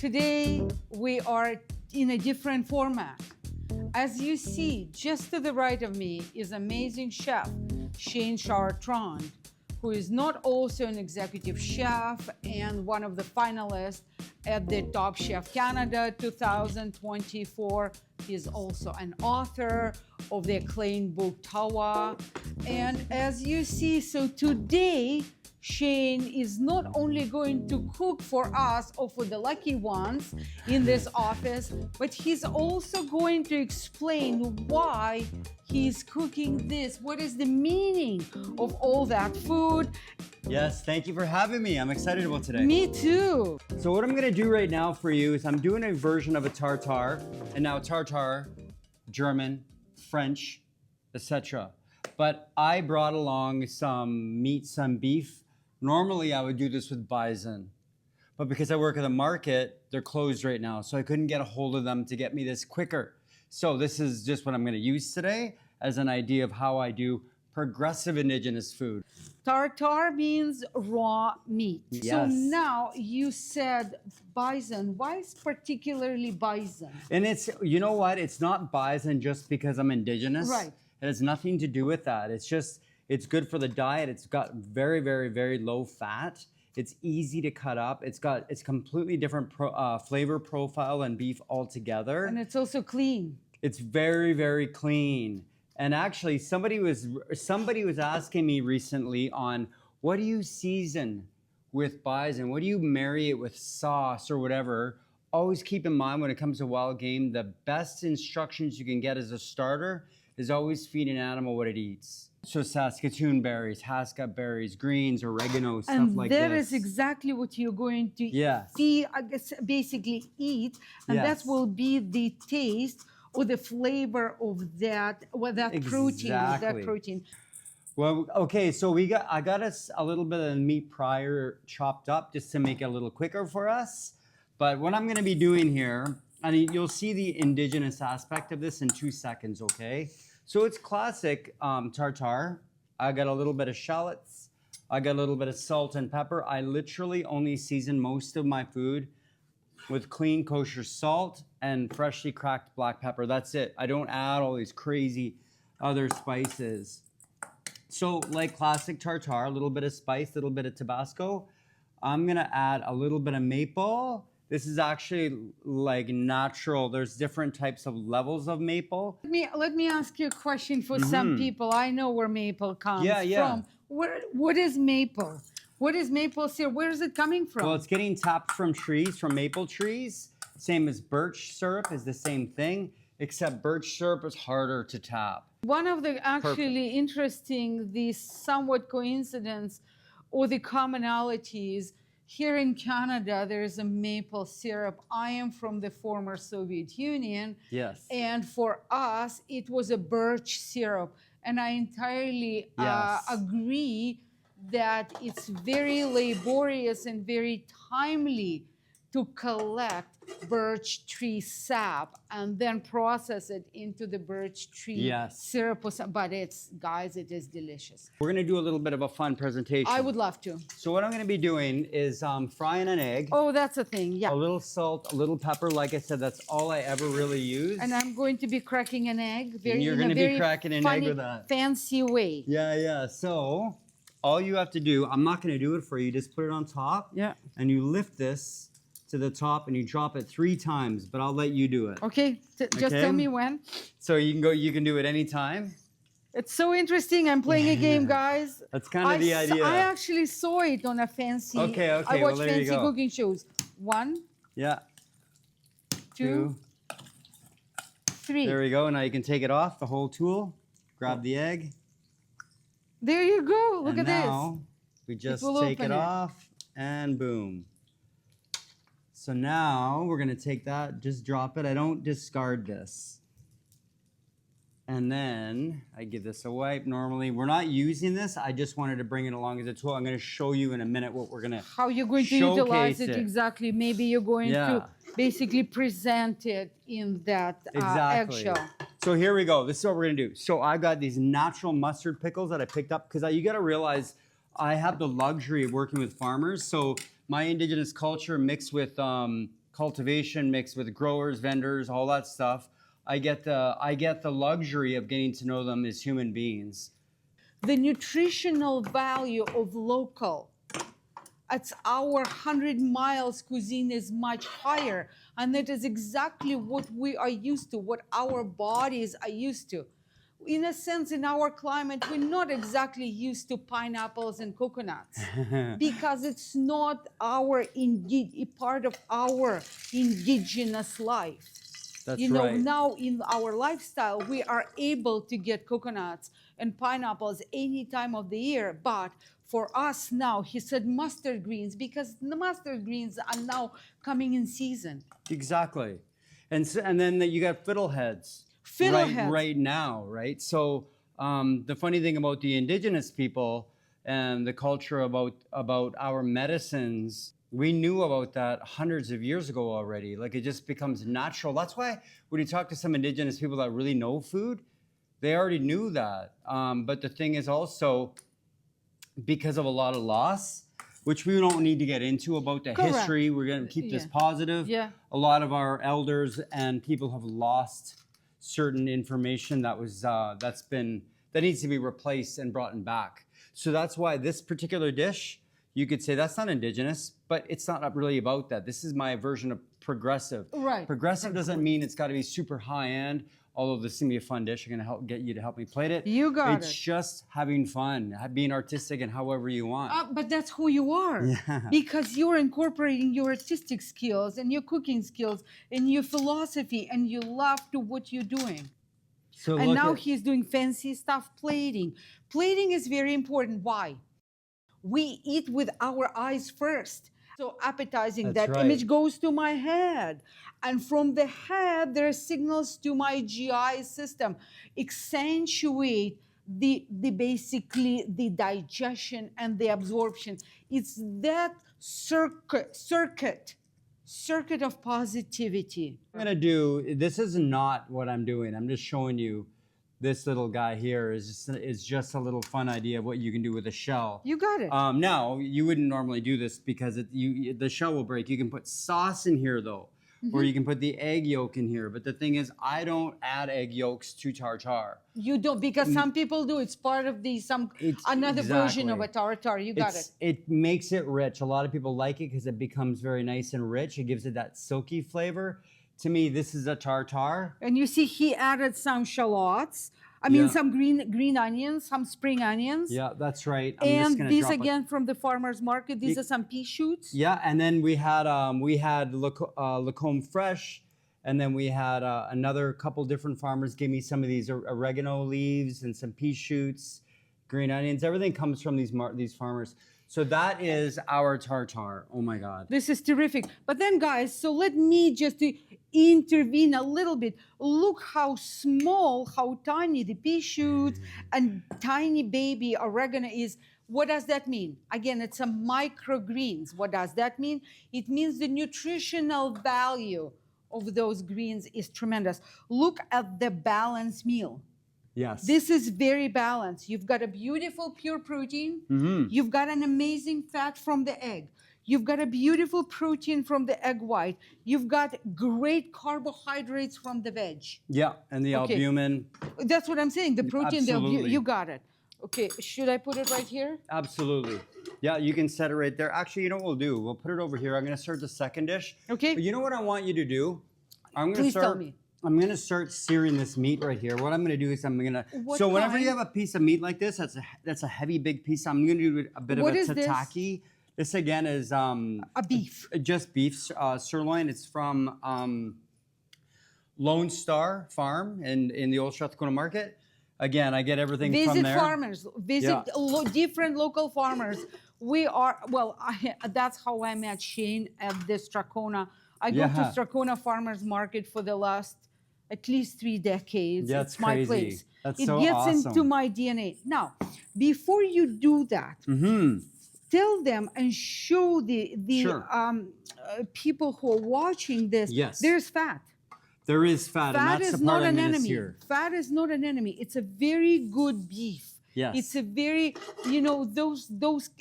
Today we are in a different format. As you see, just to the right of me is amazing chef Shane Chartrand, who is not also an executive chef and one of the finalists at the Top Chef Canada 2024. He's also an author of the acclaimed book Tawa. And as you see, so today, Shane is not only going to cook for us or for the lucky ones in this office, but he's also going to explain why he's cooking this. What is the meaning of all that food? Yes, thank you for having me. I'm excited about today. Me too. So what I'm gonna do right now for you is I'm doing a version of a tartare, and now tartare, German, French, etc. But I brought along some meat, some beef. Normally I would do this with Bison, but because I work at the market, they're closed right now, so I couldn't get a hold of them to get me this quicker. So this is just what I'm gonna use today as an idea of how I do progressive Indigenous food. Tartare means raw meat. Yes. So now you said Bison. Why is particularly Bison? And it's, you know what? It's not Bison just because I'm Indigenous. Right. It has nothing to do with that. It's just, it's good for the diet. It's got very, very, very low fat. It's easy to cut up. It's completely different flavor profile than beef altogether. And it's also clean. It's very, very clean. And actually, somebody was asking me recently on what do you season with Bison? What do you marry it with sauce or whatever? Always keep in mind when it comes to wild game, the best instructions you can get as a starter is always feed an animal what it eats. So Saskatoon berries, Haskell berries, greens, oregano, stuff like this. And that is exactly what you're going to feed, I guess, basically eat. And that will be the taste or the flavor of that, protein. Well, okay, so I got us a little bit of meat prior chopped up just to make it a little quicker for us. But what I'm gonna be doing here, and you'll see the Indigenous aspect of this in 2 seconds, okay? So it's classic tartare. I got a little bit of shallots. I got a little bit of salt and pepper. I literally only season most of my food with clean kosher salt and freshly cracked black pepper. That's it. I don't add all these crazy other spices. So like classic tartare, a little bit of spice, a little bit of Tabasco. I'm gonna add a little bit of maple. This is actually like natural. There's different types of levels of maple. Let me ask you a question for some people. I know where maple comes from. What is maple? What is maple syrup? Where is it coming from? Well, it's getting tapped from trees, from maple trees. Same as birch syrup is the same thing, except birch syrup is harder to tap. One of the actually interesting, the somewhat coincidence or the commonalities, here in Canada, there is a maple syrup. I am from the former Soviet Union. Yes. And for us, it was a birch syrup. And I entirely agree that it's very laborious and very timely to collect birch tree sap and then process it into the birch tree syrup. But guys, it is delicious. We're gonna do a little bit of a fun presentation. I would love to. So what I'm gonna be doing is frying an egg. Oh, that's a thing, yeah. A little salt, a little pepper. Like I said, that's all I ever really use. And I'm going to be cracking an egg. You're gonna be cracking an egg with that. Fancy way. Yeah. So all you have to do, I'm not gonna do it for you, just put it on top. Yeah. And you lift this to the top and you drop it 3 times, but I'll let you do it. Okay, just tell me when. So you can do it anytime. It's so interesting. I'm playing a game, guys. That's kind of the idea. I actually saw it on a fancy, I watch fancy cooking shows. 1. Yeah. 2. 3. There we go. Now you can take it off, the whole tool. Grab the egg. There you go. Look at this. Now we just take it off and boom. So now we're gonna take that, just drop it. I don't discard this. And then I give this a wipe. Normally, we're not using this. I just wanted to bring it along as a tool. I'm gonna show you in a minute what we're gonna how you're going to utilize it exactly. Maybe you're going to basically present it in that eggshell. So here we go. This is what we're gonna do. So I got these natural mustard pickles that I picked up because you gotta realize I have the luxury of working with farmers. So my Indigenous culture mixed with cultivation mixed with growers, vendors, all that stuff. I get the luxury of getting to know them as human beings. The nutritional value of local, it's our 100 miles cuisine is much higher, and that is exactly what we are used to, what our bodies are used to. In a sense, in our climate, we're not exactly used to pineapples and coconuts because it's not part of our indigenous life. That's you know, right. now in our lifestyle, we are able to get coconuts and pineapples any time of the year. But for us now, he said mustard greens, because the mustard greens are now coming in season. Exactly. And then you got fiddleheads. Fiddleheads. Right now, right? So the funny thing about the Indigenous people and the culture about our medicines, we knew about that hundreds of years ago already. Like, it just becomes natural. That's why when you talk to some Indigenous people that really know food, they already knew that. But the thing is also, because of a lot of loss, which we don't need to get into about the Correct. history, we're going to keep this positive. Yeah. A lot of our elders and people have lost certain information that needs to be replaced and brought back. So that's why this particular dish, you could say that's not Indigenous, but it's not really about that. This is my version of progressive. Right. Progressive doesn't mean it's got to be super high end. Although this is gonna be a fun dish, I'm gonna get you to help me plate it. You got It's just having fun, being artistic, and however you want. But that's who you are. Yeah. Because you're incorporating your artistic skills and your cooking skills and your philosophy, and you love to what you're doing. So And now he's doing fancy stuff, plating. Plating is very important. Why? We eat with our eyes first. So appetizing, That's that right. image goes to my head. And from the head, there are signals to my GI system, accentuate the basically the digestion and the absorption. It's that circuit of positivity. I'm gonna do, this is not what I'm doing. I'm just showing you this little guy here is just a little fun idea of what you can do with a shell. You got it. Now, you wouldn't normally do this because the shell will break. You can put sauce in here though, or you can put the egg yolk in here. But the thing is, I don't add egg yolks to tartare. You don't, because some people do. It's part of another version of a tartare. You got it. It makes it rich. A lot of people like it because it becomes very nice and rich. It gives it that silky flavor. To me, this is a tartare. And you see, he added some shallots. I mean, some green onions, some spring onions. Yeah, that's right. And these again from the farmer's market. These are some pea shoots. Yeah, and then we had Lacombe Fresh, and then we had another couple different farmers give me some of these oregano leaves and some pea shoots, green onions. Everything comes from these farmers. So that is our tartare. Oh my God. This is terrific. But then, guys, so let me just intervene a little bit. Look how small, how tiny the pea shoot and tiny baby oregano is. What does that mean? Again, it's a microgreens. What does that mean? It means the nutritional value of those greens is tremendous. Look at the balanced meal. Yes. This is very balanced. You've got a beautiful pure protein. You've got an amazing fat from the egg. You've got a beautiful protein from the egg white. You've got great carbohydrates from the veg. Yeah, and the albumin. That's what I'm saying. The protein, Absolutely. you got it. Okay, should I put it right here? Absolutely. Yeah, you can set it right there. Actually, you know what we'll do? We'll put it over here. I'm going to start the second dish. Okay. But you know what I want you to do? Please tell me. I'm going to start searing this meat right here. What I'm going to do is I'm going to... So whenever you have a piece of meat like this, that's a heavy, big piece. I'm going to do a bit of a tataki. This again is... a beef. Just beef sirloin. It's from Lone Star Farm in the old Strathcona Market. Again, I get everything from there. Visit farmers. Visit different local farmers. We are... Well, that's how I met Shane at the Strathcona. I go to Strathcona Farmers Market for the last... at least 3 decades. Yeah, it's my place. That's it so gets awesome. into my DNA. Now, before you do that, tell them and show the people who are watching this. Yes. There's fat. There is fat, and that's is the part not I'm an going to enemy. sear. Fat is not an enemy. It's a very good beef. Yes. It's a very,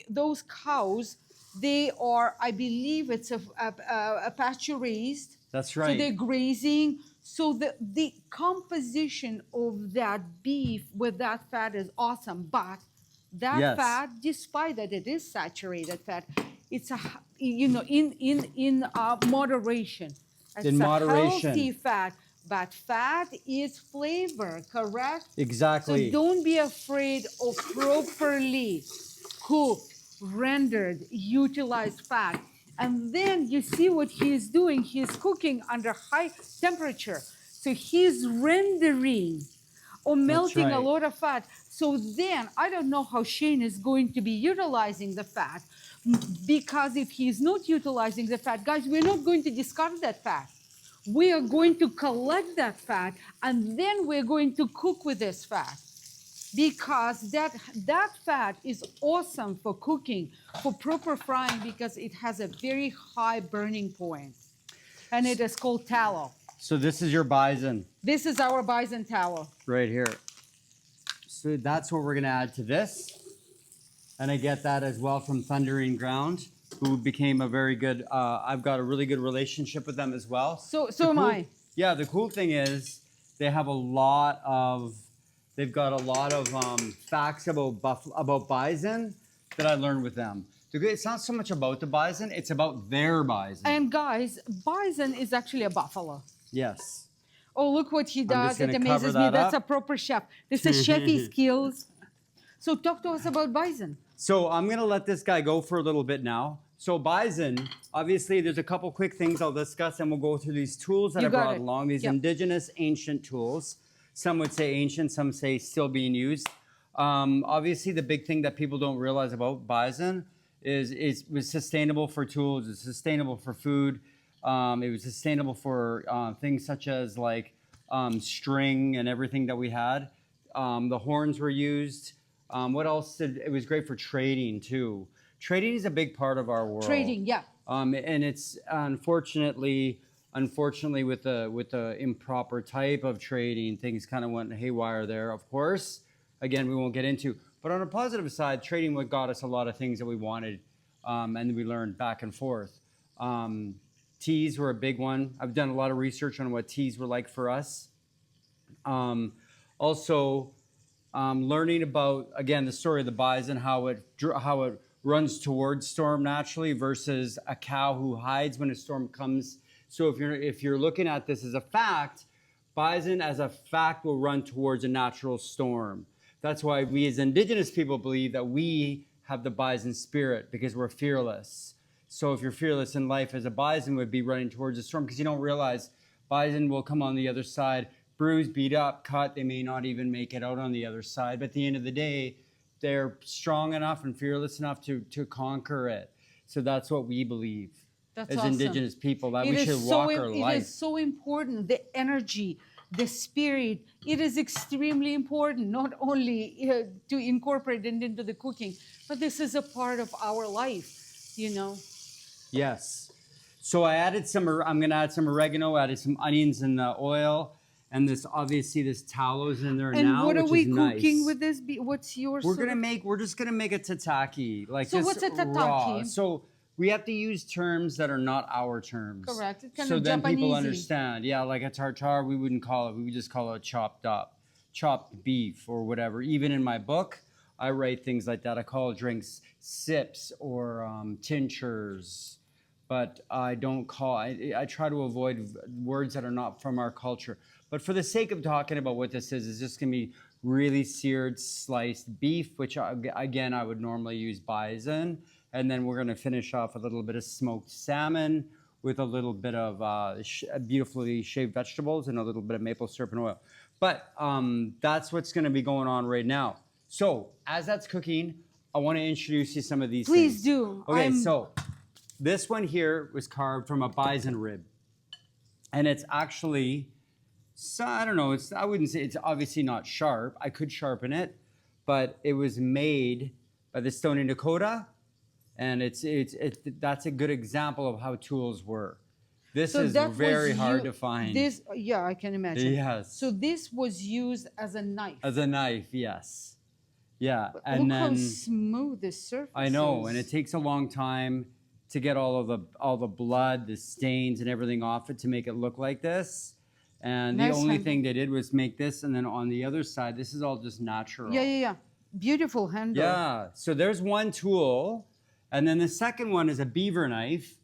those cows They are, I believe it's a pasture raised. That's So right. they're grazing. So the composition of that beef with that fat is awesome. But that Yes. fat, despite that it is saturated fat, it's in moderation. It's In a moderation. healthy fat, but fat is flavor, correct? Exactly. So don't be afraid of properly cooked, rendered, utilized fat. And then you see what he's doing. He's cooking under high temperature. So he's rendering or melting a right. lot of fat. So then I don't know how Shane is going to be utilizing the fat, because if he's not utilizing the fat, guys, we're not going to discard that fat. We are going to collect that fat, and then we're going to cook with this fat, because that fat is awesome for cooking, for proper frying, because it has a very high burning point, and it is called tallow. So this is your bison This is our bison tallow. right here. So that's what we're gonna add to this. And I get that as well from Thundering Ground, who became a very good, I've got a really good relationship with them as well. So am I. Yeah, the cool thing is they've got a lot of facts about bison that I learned with them. It's not so much about the bison, it's about their bison. And guys, bison is actually a buffalo. Yes. Oh, look what he I'm does. just It gonna amazes cover me. that That's up. a proper chef. This is chefy skills. So talk to us about bison. So I'm gonna let this guy go for a little bit now. So bison, obviously there's a couple quick things I'll discuss, and we'll go through these tools that You I got brought it. along, these Yep. indigenous ancient tools. Some would say ancient, some say still being used. Obviously the big thing that people don't realize about bison is it was sustainable for tools, it's sustainable for food, it was sustainable for things such as like string and everything that we had. The horns were used. What else it was great for trading too. Trading is a big part of our world. Trading, yeah. And it's unfortunately with the improper type of trading, things kind of went haywire there. Of course, again, we won't get into. But on a positive side, trading what got us a lot of things that we wanted, and we learned back and forth. Teas were a big one. I've done a lot of research on what teas were like for us. Also, learning about, again, the story of the bison, how it runs towards storm naturally versus a cow who hides when a storm comes. So if you're looking at this as a fact, bison as a fact will run towards a natural storm. That's why we as Indigenous people believe that we have the bison spirit, because we're fearless. So if you're fearless in life, as a bison would be running towards a storm, because you don't realize bison will come on the other side, bruised, beat up, cut. They may not even make it out on the other side. But at the end of the day, they're strong enough and fearless enough to conquer it. So that's what we believe as awesome. Indigenous people, that we should walk our life. It is so important, the energy, the spirit. It is extremely important, not only to incorporate it into the cooking, but this is a part of our life, you know. Yes. So I'm going to add some oregano, added some onions in the oil. And this tallow's in there and now, what are we cooking nice. with this? What's yours? We're just gonna make a tataki, like so just what's a tataki? raw. So we have to use terms that are not our terms. Correct. It's kind so of then people Japanesey. understand. Yeah, like a tartare, we wouldn't call it. We would just call it chopped beef or whatever. Even in my book, I write things like that. I call drinks sips or tinctures. But I don't call. I try to avoid words that are not from our culture. But for the sake of talking about what this is just going to be really seared, sliced beef, which again, I would normally use bison. And then we're going to finish off a little bit of smoked salmon with a little bit of beautifully shaved vegetables and a little bit of maple syrup and oil. But that's what's going to be going on right now. So as that's cooking, I want to introduce you some of these Please things. do. Okay, so this one here was carved from a bison rib. And it's actually... So I don't know. I wouldn't say it's obviously not sharp. I could sharpen it, but it was made by the Stoney Nakoda, and that's a good example of how tools were. This is very hard to find. Yeah, I can imagine. Yes. So this was used as a knife. As a knife, yes. Yeah, Look and how then smooth the surface I know, is. and it takes a long time to get all the blood, the stains, and everything off it to make it look like this. And the Nice only handle. thing they did was make this, and then on the other side, this is all just natural. Yeah. Beautiful handle. Yeah. So there's one tool, and then the second one is a beaver knife,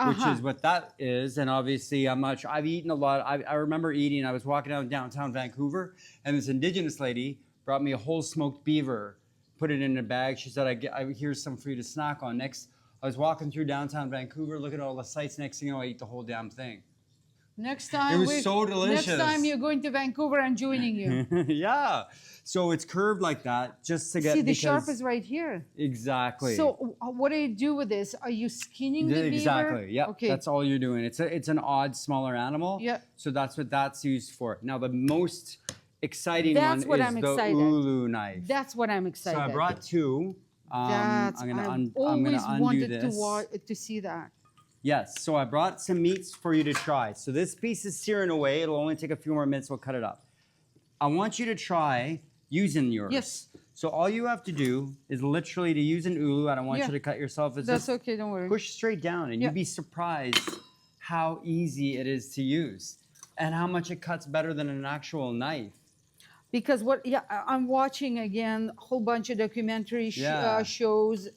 which Uh-huh. is what that is. And obviously, I've eaten a lot. I remember eating. I was walking down downtown Vancouver, and this Indigenous lady brought me a whole smoked beaver, put it in a bag. She said, here's some for you to snack on. Next, I was walking through downtown Vancouver, looking at all the sights. Next thing you know, I ate the whole damn thing. Next time It was so delicious. Next time you're going to Vancouver, I'm joining you. Yeah. So it's curved like that just to get. See, the sharp is right here. Exactly. So what do you do with this? Are you skinning the beaver? Exactly. Yeah. Okay. That's all you're doing. It's an odd, smaller animal. Yeah. So that's what that's used for. Now the most exciting That's what one is I'm the excited. ulu knife. That's what I'm excited. So I brought two. I've I'm gonna always undo wanted this. to see that. Yes. So I brought some meats for you to try. So this piece is searing away. It'll only take a few more minutes. We'll cut it up. I want you to try using yours. Yes. So all you have to do is literally to use an ulu. I don't want Yeah. you to cut yourself. It's That's just okay, don't worry. push straight down, and Yeah. you'd be surprised how easy it is to use and how much it cuts better than an actual knife. Because I'm watching again a whole bunch of documentary Yeah. shows.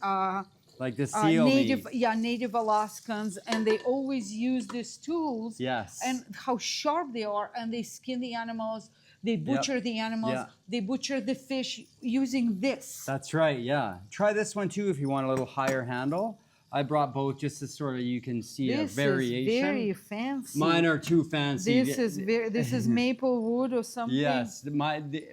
Like the seal Native meat. Native Alaskans, and they always use these tools. Yes. And how sharp they are, and they skin the animals, they butcher the animals, Yeah. they butcher the fish using this. That's right, yeah. Try this one too if you want a little higher handle. I brought both just to sort of you can see This a variation. is very fancy. Mine are too fancy. This is maple wood or something. Yes,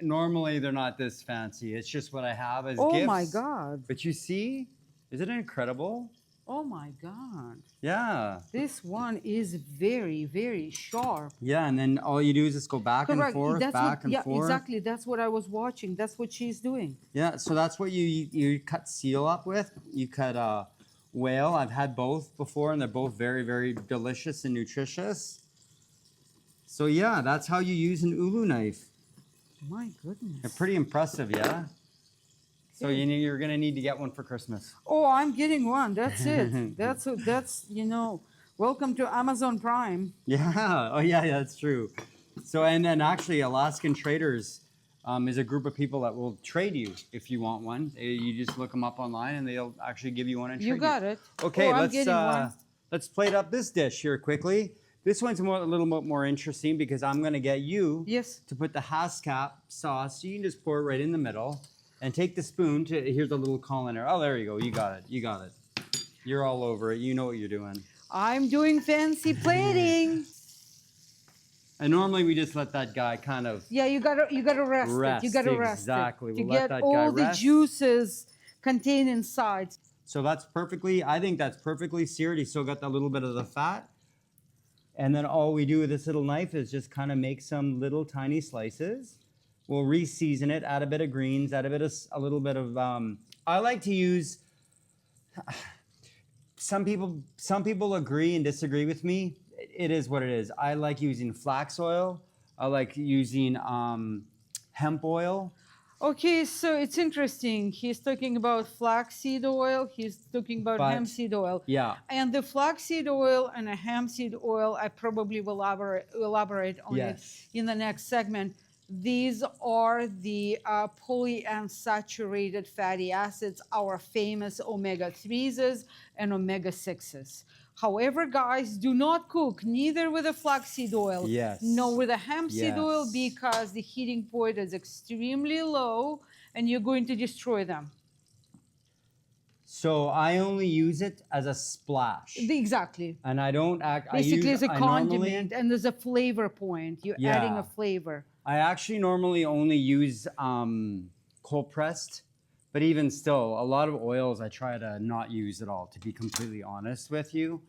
normally they're not this fancy. It's just what I have as Oh gifts. my God. But you see, isn't it incredible? Oh my God. Yeah. This one is very, very sharp. Yeah, and then all you do is just go back and forth, back and forth. Exactly. That's what I was watching. That's what she's doing. Yeah, so that's what you cut seal up with. You cut whale. I've had both before, and they're both very, very delicious and nutritious. So yeah, that's how you use an ulu knife. My goodness. They're pretty impressive, yeah? So you're gonna need to get one for Christmas. Oh, I'm getting one. That's it. That's welcome to Amazon Prime. Yeah, oh yeah, that's true. So and then actually Alaskan Traders is a group of people that will trade you if you want one. You just look them up online and they'll actually give you one and trade You got it. Okay, I'm getting one. let's plate up this dish here quickly. This one's a little bit more interesting because I'm gonna get you Yes. to put the Haskap sauce. So you can just pour it right in the middle and take the spoon to, here's a little culinary. Oh, there you go, you got it, you got it. You're all over it, you know what you're doing. I'm doing fancy plating. And normally we just let that guy kind of Yeah, you gotta rest it. You gotta rest exactly. it to We'll let get that all guy the rest. juices contained inside. So that's perfectly, I think that's perfectly seared. You still got that little bit of the fat. And then all we do with this little knife is just kind of make some little tiny slices. We'll re-season it, add a bit of greens, add a little bit of, I like to use, some people agree and disagree with me. It is what it is. I like using flax oil. I like using hemp oil. Okay, so it's interesting. He's talking about flaxseed oil. He's talking about hemp seed oil. Yeah. And the flaxseed oil and a hemp seed oil, I probably will elaborate on it in the next segment. These are the polyunsaturated fatty acids, our famous omega-3s and omega-6s. However, guys, do not cook neither with the flaxseed oil nor with the hemp seed oil because the heating point is extremely low and you're going to destroy them. So I only use it as a splash. Exactly. And I don't act. Basically, it's a condiment and there's a flavor point. You're adding a flavor. I actually normally only use cold pressed. But even still, a lot of oils I try to not use at all, to be completely honest with you.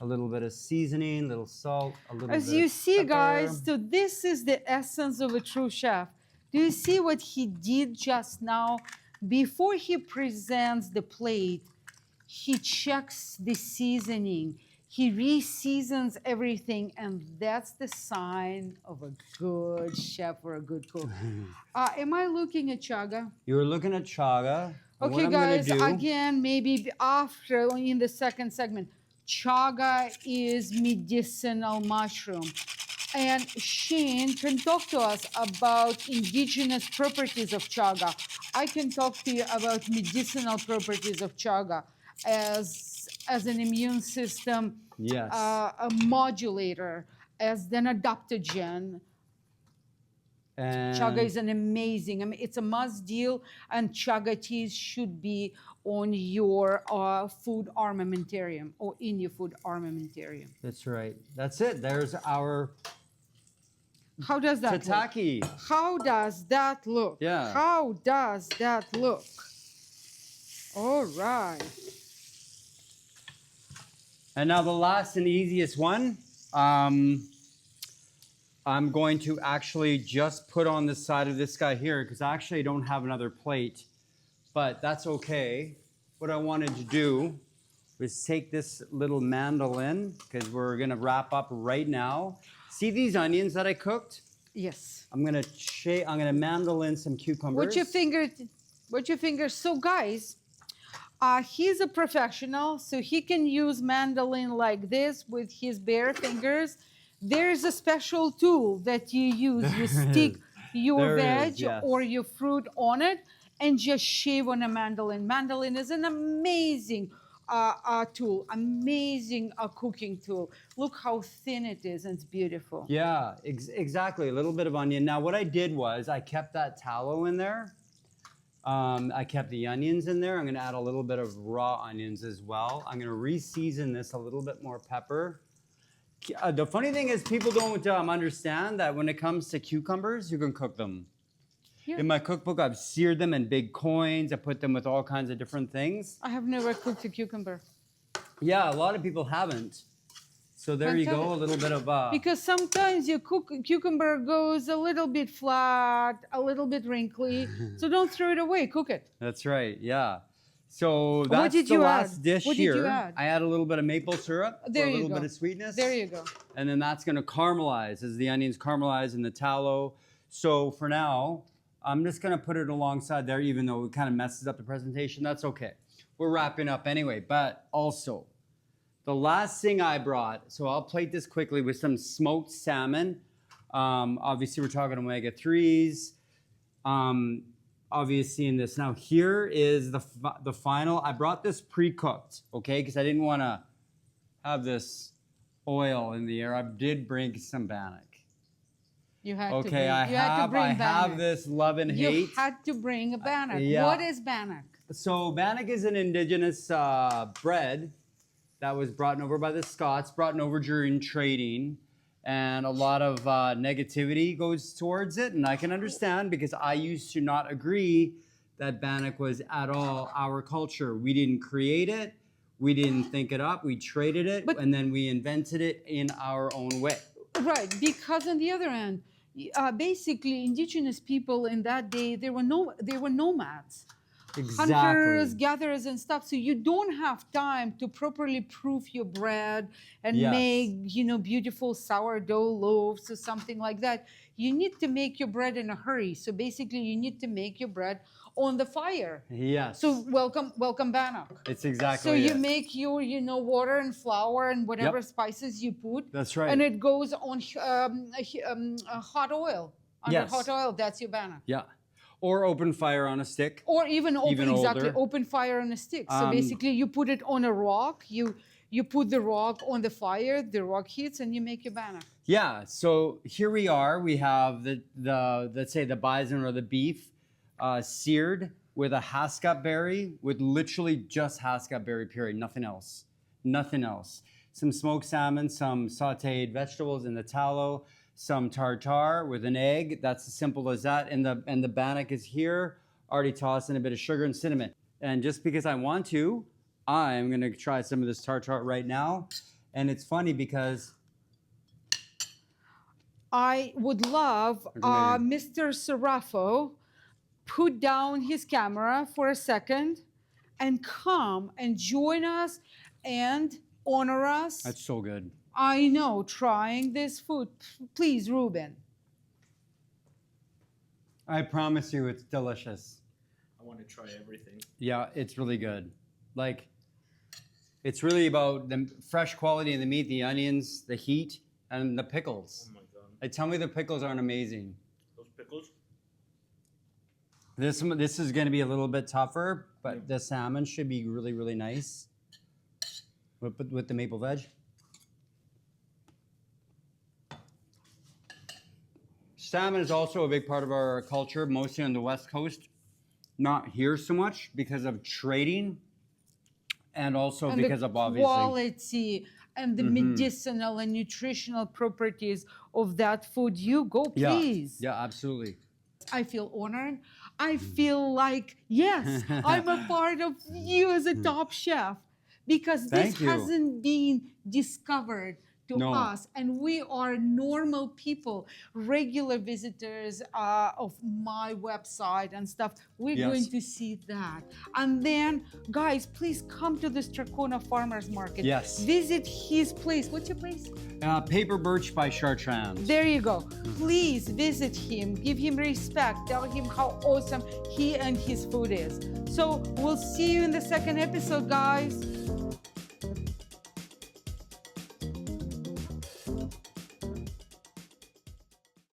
A little bit of seasoning, a little salt, a little bit of As you see, pepper. guys, so this is the essence of a true chef. Do you see what he did just now? Before he presents the plate, he checks the seasoning. He re-seasons everything, and that's the sign of a good chef or a good cook. Am I looking at chaga? You're looking at chaga. And what Okay, I'm gonna guys, do, again, maybe after, in the second segment, chaga is medicinal mushroom. And Shane can talk to us about indigenous properties of chaga. I can talk to you about medicinal properties of chaga as an immune system yes. a modulator, as an adaptogen. And Chaga is an amazing, I mean, it's a must deal, and chaga teas should be on your food armamentarium or in your food armamentarium. that's right. That's it. There's our How does that look? tataki. How does that look? Yeah. How does that look? All right. And now the last and easiest one, I'm going to actually just put on the side of this guy here because I actually don't have another plate, but that's okay. What I wanted to do was take this little mandolin because we're gonna wrap up right now. See these onions that I cooked? Yes. I'm gonna mandolin some cucumbers. Watch your fingers. So guys, he's a professional, so he can use mandolin like this with his bare fingers. There's a special tool that you use. You stick your veg yes. or your fruit on it and just shave on a mandolin. Mandolin is an amazing tool, amazing cooking tool. Look how thin it is, and it's beautiful. Yeah, exactly. A little bit of onion. Now, what I did was I kept that tallow in there. I kept the onions in there. I'm going to add a little bit of raw onions as well. I'm going to re-season this a little bit more pepper. The funny thing is people don't understand that when it comes to cucumbers, you can cook them. Yeah. In my cookbook, I've seared them in big coins. I put them with all kinds of different things. I have never cooked a cucumber. Yeah, a lot of people haven't. So there you go, a little bit of... Because sometimes your cucumber goes a little bit flat, a little bit wrinkly. So don't throw it away, cook it. That's right, yeah. So that's the last dish here. What did you add? I add a little bit of maple syrup for a little bit of sweetness. There you go. And then that's going to caramelize as the onions caramelize in the tallow. So for now, I'm just going to put it alongside there, even though it kind of messes up the presentation. That's okay. We're wrapping up anyway. But also, the last thing I brought, so I'll plate this quickly with some smoked salmon. Obviously, we're talking omega-3s. Obviously in this. Now here is the final. I brought this pre-cooked, okay, because I didn't want to have this oil in the air. I did bring some bannock. You had okay, to bring, I have this love and hate. You had to bring a bannock. Yeah. What is bannock? So bannock is an indigenous bread that was brought over by the Scots, brought over during trading. And a lot of negativity goes towards it. And I can understand because I used to not agree that bannock was at all our culture. We didn't create it. We didn't think it up. We traded it. And then we invented it in our own way. Right. Because on the other end, basically indigenous people in that day, they were nomads. Exactly. Hunters, gatherers, and stuff. So you don't have time to properly proof your bread and make, beautiful sourdough loaves or something like that. You need to make your bread in a hurry. So basically, you need to make your bread on the fire. Yes. So welcome bannock. It's exactly. So you make your, water and flour and whatever spices you put. That's right. And it goes on hot oil. Under hot oil, that's your bannock. Yeah. Or open fire on a stick. Or even older. open fire on a stick. So basically you put it on a rock, you put the rock on the fire, the rock heats, and you make your bannock. Yeah, so here we are. We have the let's say the bison or the beef seared with a hascap berry, with literally just hascap berry period, nothing else. Nothing else. Some smoked salmon, some sauteed vegetables in the tallow, some tartare with an egg. That's as simple as that. And the bannock is here. Already tossed in a bit of sugar and cinnamon. And just because I want to, I'm gonna try some of this tartare right now. And it's funny because I would love Mr. Serafo put down his camera for a second and come and join us and honor us. That's so good. I know, trying this food. Please, Ruben. I promise you it's delicious. I want to try everything. Yeah, it's really good. Like, it's really about the fresh quality of the meat, the onions, the heat, and the pickles. Oh my god. Like, tell me the pickles aren't amazing. Those pickles? This is going to be a little bit tougher, but the salmon should be really, really nice with the maple veg. Salmon is also a big part of our culture, mostly on the West Coast. Not here so much because of trading and also And because the of obviously. quality and the medicinal and nutritional properties of that food. You go, please. Yeah, absolutely. I feel honored. I feel like, yes, I'm a part of you as a top chef because this Thank you. hasn't been discovered to No. us. And we are normal people, regular visitors of my website and stuff. We're Yes. going to see that. And then, guys, please come to the Strathcona Farmers Market. Yes. Visit his place. What's your place? Paper Birch by Chartrand. There you go. Please visit him, give him respect, tell him how awesome he and his food is. So we'll see you in the second episode, guys.